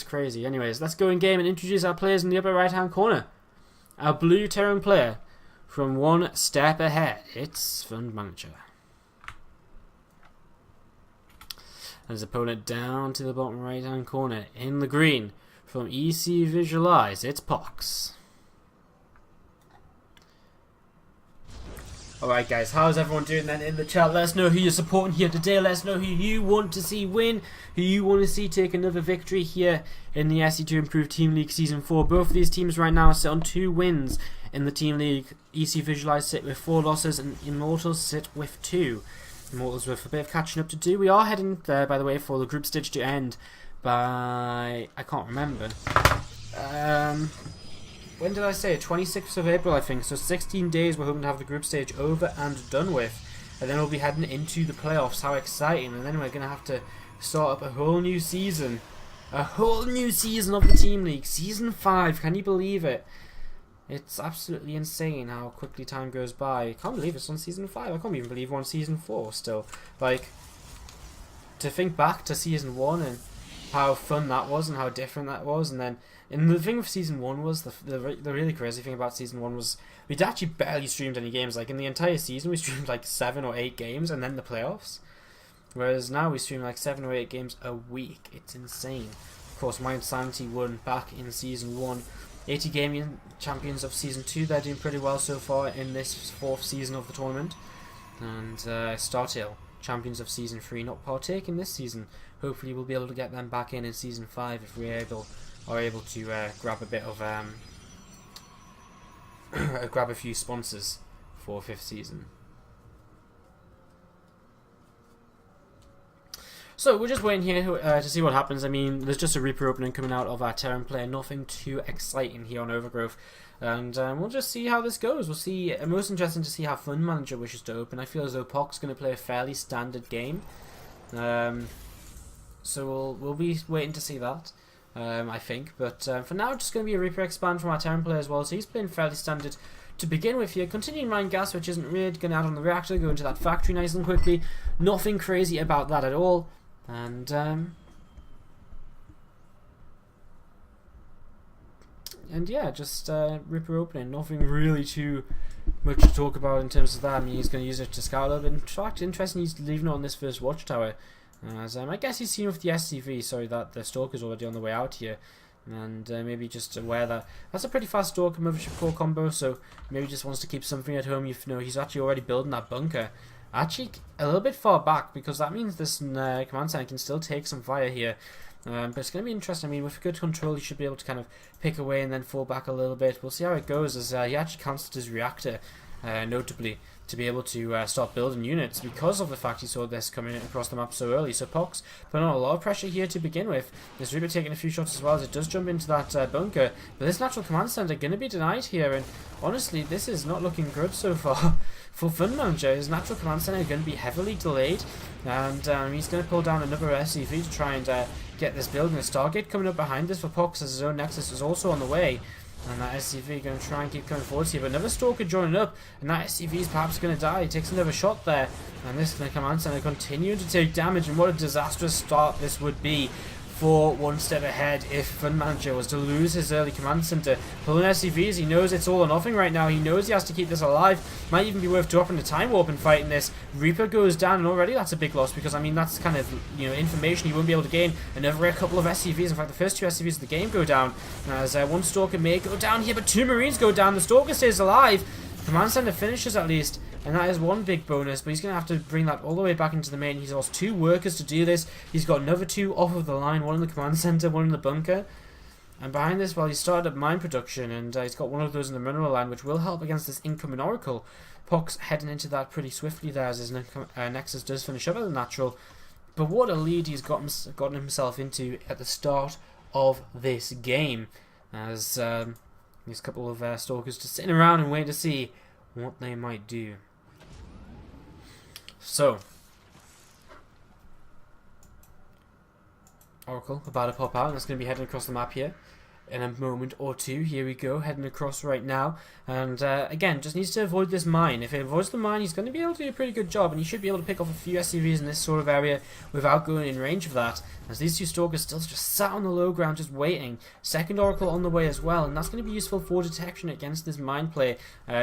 It's crazy. Anyways, let's go in game and introduce our players in the upper right hand corner. Our blue Terran player from one step ahead. It's Fund Manager. And his opponent down to the bottom right hand corner in the green from EC Visualize. It's Pox. Alright guys, how's everyone doing then in the chat? Let us know who you're supporting here today. Let us know who you want to see win, who you want to see take another victory here in the SC2 Improved Team League Season 4. Both of these teams right now sit on 2 wins in the Team League. EC Visualize sit with 4 losses and Immortals sit with 2. Immortals with a bit of catching up to do. We are heading there, by the way, for the group stage to end by... I can't remember. When did I say? 26th of April, I think. So 16 days we're hoping to have the group stage over and done with. And then we'll be heading into the playoffs. How exciting. And then we're going to have to start up a whole new season. A whole new season of the Team League. Season 5. Can you believe it? It's absolutely insane how quickly time goes by. I can't believe it's on Season 5. I can't even believe we're on Season 4 still. Like, to think back to Season 1 and how fun that was and how different that was, and then the thing with Season 1 was the really crazy thing about Season 1 was we'd actually barely streamed any games. Like in the entire season we streamed like 7 or 8 games and then the playoffs, whereas now we stream like 7 or 8 games a week. It's insane. Of course, Mind Sanity won back in Season 1. 80 Gaming champions of Season 2, they're doing pretty well so far in this 4th season of the tournament. And Startail, champions of Season 3, not partaking this season. Hopefully we'll be able to get them back in Season 5 if we are able to grab a bit of grab a few sponsors for 5th season. So we're just waiting here to see what happens. I mean, there's just a Reaper opening coming out of our Terran player. Nothing too exciting here on Overgrowth. And we'll just see how this goes. We'll see. Most interesting to see how Fund Manager wishes to open. I feel as though Pox is going to play a fairly standard game. So we'll be waiting to see that, I think. But for now, just going to be a Reaper expand from our Terran player as well. So he's playing fairly standard to begin with here. Continuing Mine Gas, which isn't really going to add on the reactor. Go into that factory nice and quickly. Nothing crazy about that at all. And yeah, just Reaper opening. Nothing really too much to talk about in terms of that. I mean, he's going to use it to scout a little bit. In fact, interesting, he's leaving it on this first watchtower. As I guess he's seen with the SCV, sorry, that the Stalker's already on the way out here. And maybe just aware that that's a pretty fast Stalker Mothership Core combo, so maybe just wants to keep something at home. You know, he's actually already building that bunker. Actually, a little bit far back, because that means this command center can still take some fire here. But it's going to be interesting. I mean, with good control, he should be able to kind of pick away and then fall back a little bit. We'll see how it goes, as he actually cancelled his reactor, notably, to be able to start building units because of the fact he saw this coming across the map so early. So Pox putting on a lot of pressure here to begin with. This Reaper taking a few shots as well as it does jump into that bunker. But this natural command center going to be denied here, and honestly, this is not looking good so far. For Fund Manager, his natural command center is going to be heavily delayed, and he's going to pull down another SCV to try and get this building. A Stargate coming up behind this for Pox, as his own Nexus is also on the way. And that SCV going to try and keep coming forward here, but another Stalker joining up, and that SCV is perhaps going to die. He takes another shot there, and this command center continuing to take damage, and what a disastrous start this would be for One Step Ahead if Fund Manager was to lose his early command center. Pulling SCVs, he knows it's all or nothing right now. He knows he has to keep this alive. Might even be worth dropping the Time Warp and fighting this. Reaper goes down, and already that's a big loss, because I mean that's kind of, you know, information he won't be able to gain. Another couple of SCVs, in fact the first 2 SCVs of the game go down, as one Stalker may go down here, but 2 Marines go down. The Stalker stays alive. Command center finishes at least, and that is one big bonus, but he's going to have to bring that all the way back into the main. He's lost 2 workers to do this. He's got another 2 off of the line, 1 in the command center, 1 in the bunker. And behind this, well, he started up mine production, and he's got 1 of those in the mineral line, which will help against this incoming Oracle. Pox heading into that pretty swiftly there, as his Nexus does finish up at the natural. But what a lead he's gotten himself into at the start of this game, as these couple of Stalkers just sitting around and waiting to see what they might do. So, Oracle about to pop out, and it's going to be heading across the map here. in a moment or two. Here we go, heading across right now, and again, just needs to avoid this mine. If he avoids the mine, he's going to be able to do a pretty good job, and he should be able to pick off a few SCVs in this sort of area without going in range of that, as these two Stalkers still just sat on the low ground just waiting. Second Oracle on the way as well, and that's going to be useful for detection against this mine play,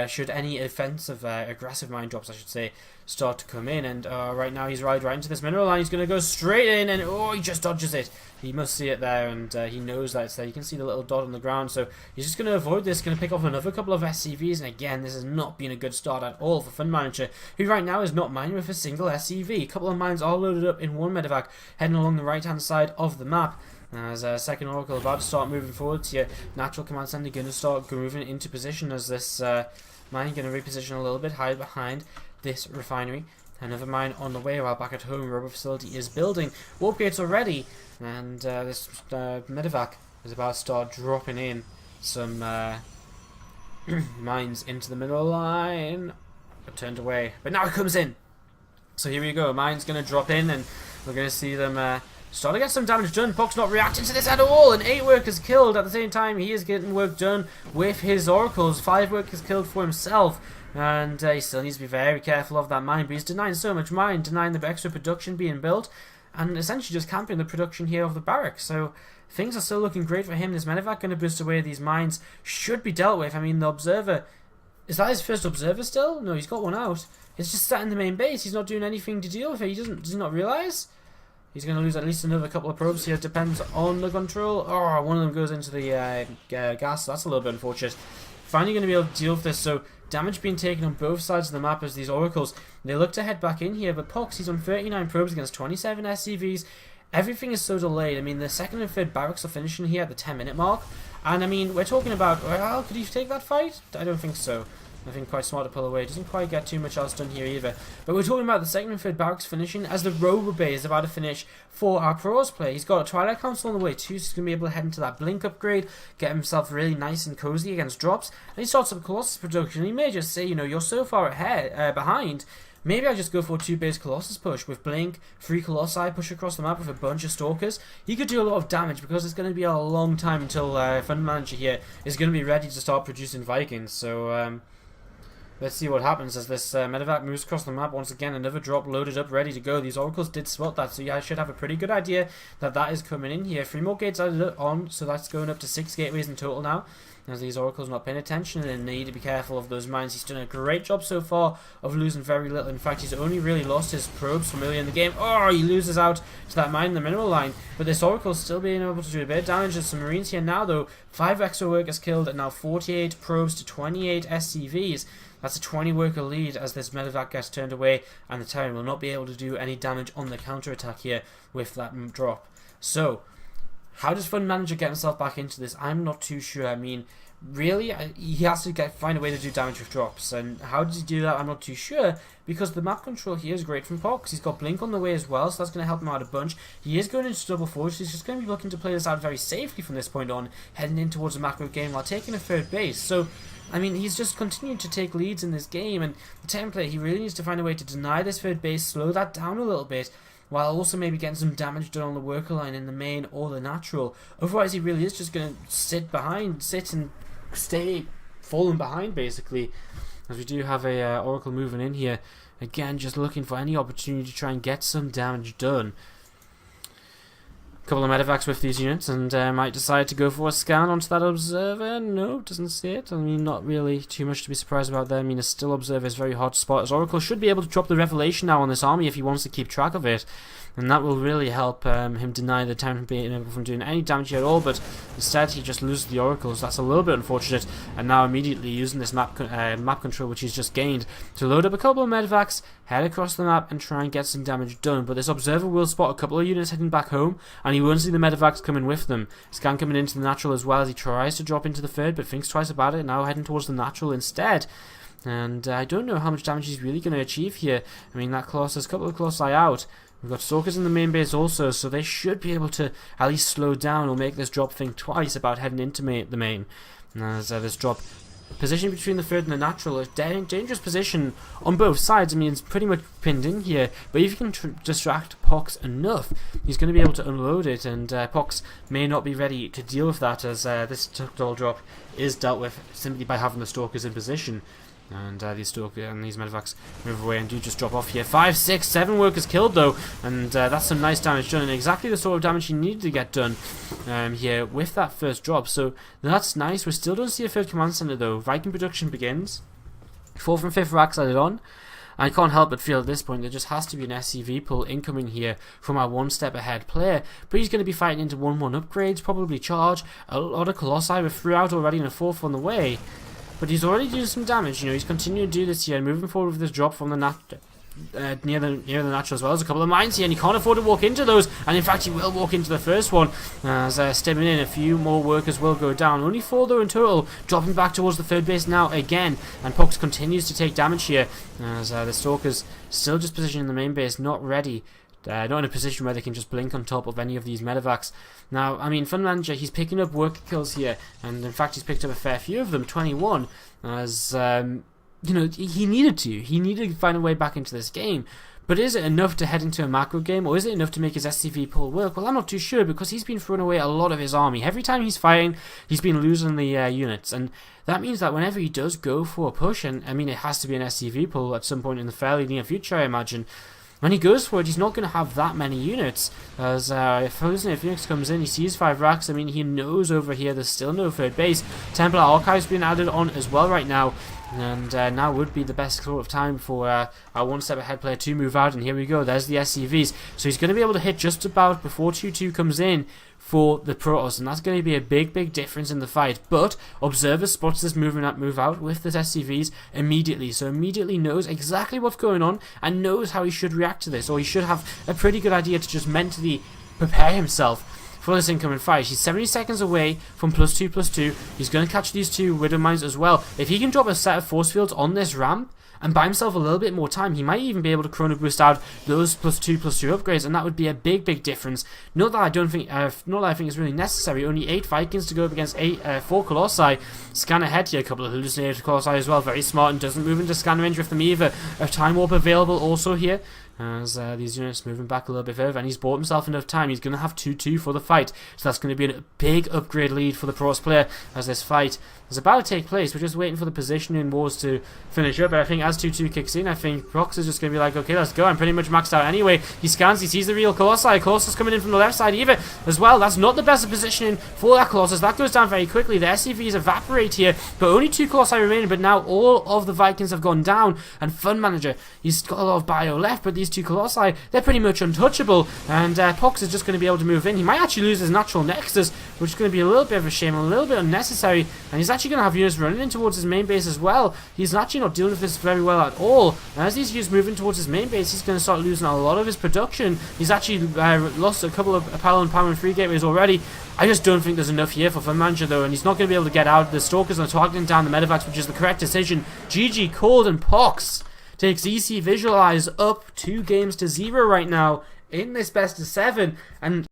should any offensive, aggressive mine drops, I should say, start to come in. And right now he's right into this mineral line. He's going to go straight in, and oh, he just dodges it. He must see it there, and he knows that it's there. You can see the little dot on the ground, so he's just going to avoid this, going to pick off another couple of SCVs, and again, this has not been a good start at all for Fun Manager, who right now is not mining with a single SCV. A couple of mines all loaded up in one medevac, heading along the right-hand side of the map. As Second Oracle about to start moving forward here, Natural Command Center going to start moving into position as this mine going to reposition a little bit higher behind this refinery. Another mine on the way, while back at home, rubber facility is building. Warp gates are ready, and this medevac is about to start dropping in some mines into the mineral line. Got turned away, but now it comes in. So here we go. Mine's going to drop in, and we're going to see them start to get some damage done. Pog's not reacting to this at all, and 8 workers killed. At the same time, he is getting work done with his oracles. 5 workers killed for himself. And he still needs to be very careful of that mine, but he's denying so much mine, denying the extra production being built, and essentially just camping the production here of the barracks. So things are still looking great for him. This medevac going to boost away these mines should be dealt with. I mean, the observer, is that his first observer still? No, he's got one out. It's just sat in the main base. He's not doing anything to deal with it. Does he not realise? He's going to lose at least another couple of probes here. Depends on the control. Oh, one of them goes into the gas. That's a little bit unfortunate. Finally going to be able to deal with this. So damage being taken on both sides of the map as these oracles, they look to head back in here, but Pox, he's on 39 probes against 27 SCVs. Everything is so delayed. I mean, the second and third barracks are finishing here at the 10-minute mark, and I mean, we're talking about, well, could he take that fight? I don't think so. I think quite smart to pull away. Doesn't quite get too much else done here either. But we're talking about the second and third barracks finishing as the Rover Bay is about to finish for our pros play. He's got a Twilight Council on the way too, so he's going to be able to head into that Blink upgrade, get himself really nice and cozy against drops, and he starts up Colossus production. He may just say, you know, you're so far ahead, behind, maybe I just go for a 2-base Colossus push with Blink, 3 Colossi, push across the map with a bunch of Stalkers. He could do a lot of damage because it's going to be a long time until Fun Manager here is going to be ready to start producing Vikings. So, let's see what happens as this medevac moves across the map. Once again, another drop loaded up, ready to go. These oracles did spot that, so yeah, I should have a pretty good idea that that is coming in here. 3 more gates added on, so that's going up to 6 gateways in total now. As these oracles not paying attention, and they need to be careful of those mines. He's done a great job so far of losing very little. In fact, he's only really lost his probes from early in the game. Oh, he loses out to that mine in the mineral line. But this oracle's still being able to do a bit of damage. There's some marines here now, though. 5 extra workers killed, and now 48 probes to 28 SCVs. That's a 20 worker lead as this medevac gets turned away, and the Terran will not be able to do any damage on the counter-attack here with that drop. So, how does Fun Manager get himself back into this? I'm not too sure. I mean, really, he has to find a way to do damage with drops. And how does he do that? I'm not too sure, because the map control here is great from Pox. He's got Blink on the way as well, so that's going to help him out a bunch. He is going into double forge, so he's just going to be looking to play this out very safely from this point on, heading in towards a macro game while taking a third base. So, I mean, he's just continuing to take leads in this game, and the template, he really needs to find a way to deny this third base, slow that down a little bit, while also maybe getting some damage done on the worker line in the main or the natural. Otherwise, he really is just going to sit and stay falling behind, basically. As we do have a Oracle moving in here. Again, just looking for any opportunity to try and get some damage done. Couple of medevacs with these units, and might decide to go for a scan onto that observer. No, doesn't see it. I mean, not really too much to be surprised about there. I mean, a still observer is very hard to spot, as Oracle should be able to drop the revelation now on this army if he wants to keep track of it, and that will really help him deny the Terran being able from doing any damage at all. But instead, he just loses the oracles. That's a little bit unfortunate, and now immediately using this map control, which he's just gained, to load up a couple of medevacs, head across the map, and try and get some damage done. But this observer will spot a couple of units heading back home, and he won't see the medevacs coming with them. Scan coming into the natural as well as he tries to drop into the third, but thinks twice about it, now heading towards the natural instead. And I don't know how much damage he's really going to achieve here. I mean, that Colossus, a couple of Colossi out. We've got Stalkers in the main base also, so they should be able to at least slow down or make this drop think twice about heading into the main. As this drop position between the third and the natural, a dangerous position on both sides. I mean, it's pretty much pinned in here, but if you can distract Pox enough, he's going to be able to unload it, and Pox may not be ready to deal with that, as this tactile drop is dealt with simply by having the Stalkers in position. And these Stalker and these Medivacs move away and do just drop off here. 5, 6, 7 workers killed though, and that's some nice damage done, and exactly the sort of damage you needed to get done here with that first drop. So that's nice. We still don't see a third command center though. Viking production begins. 4th and 5th racks added on. I can't help but feel at this point there just has to be an SCV pull incoming here from our one step ahead player. But he's going to be fighting into 1-1 upgrades, probably charge. A lot of Colossi with 3 out already and a 4th on the way. But he's already doing some damage. You know, he's continuing to do this here and moving forward with this drop from the near the natural, as well as a couple of mines here, and he can't afford to walk into those, and in fact he will walk into the first one as stepping in. A few more workers will go down, only 4 though in total, dropping back towards the third base now again, and Pox continues to take damage here as the Stalkers still just positioned in the main base, not ready. Not in a position where they can just blink on top of any of these Medivacs. Now, I mean, Fun Manager, he's picking up worker kills here, and in fact he's picked up a fair few of them, 21, as, you know, he needed to. He needed to find a way back into this game. But is it enough to head into a macro game, or is it enough to make his SCV pull work? Well, I'm not too sure, because he's been throwing away a lot of his army. Every time he's fighting, he's been losing the units, and that means that whenever he does go for a push, and I mean, it has to be an SCV pull at some point in the fairly near future, I imagine, when he goes for it, he's not going to have that many units, as if Phoenix comes in, he sees 5 racks. I mean, he knows over here there's still no third base. Templar Archives being added on as well right now, and now would be the best sort of time for our one step ahead player to move out, and here we go, there's the SCVs. So he's going to be able to hit just about before 2-2 comes in for the Protoss, and that's going to be a big difference in the fight. But Observer spots this move out with the SCVs immediately, so immediately knows exactly what's going on and knows how he should react to this, or he should have a pretty good idea to just mentally prepare himself for this incoming fight. He's 70 seconds away from +2/+2. He's going to catch these 2 Widow Mines as well. If he can drop a set of force fields on this ramp and buy himself a little bit more time, he might even be able to Chrono Boost out those +2/+2 upgrades, and that would be a big difference. Not that I think it's really necessary. Only 8 Vikings to go up against 4 Colossi. Scan ahead here, a couple of hallucinated Colossi as well, very smart, and doesn't move into scan range with them either. A Time Warp available also here, as these units moving back a little bit further, and he's bought himself enough time. He's going to have 2-2 for the fight, so that's going to be a big upgrade lead for the Protoss player as this fight is about to take place. We're just waiting for the positioning wars to finish up, but I think as 2-2 kicks in, I think Prox is just going to be like, okay, let's go. I'm pretty much maxed out anyway. He scans, he sees the real Colossi. Colossus coming in from the left side either as well. That's not the best of positioning for that Colossus. That goes down very quickly. The SCVs evaporate here, but only 2 Colossi remaining, but now all of the Vikings have gone down, and Fun Manager, he's got a lot of bio left, but these 2 Colossi, they're pretty much untouchable, and Pox is just going to be able to move in. He might actually lose his natural Nexus, which is going to be a little bit of a shame, a little bit unnecessary, and he's actually going to have units running in towards his main base as well. He's actually not dealing with this very well at all, and as these units move in towards his main base, he's going to start losing a lot of his production. He's actually lost a couple of Apollo and Power and 3 gateways already. I just don't think there's enough here for Fun Manager though, and he's not going to be able to get out. The Stalkers are targeting down the Medivacs, which is the correct decision. GG called, and Pox takes EC Visualize up 2 games to 0 right now in this best of 7, and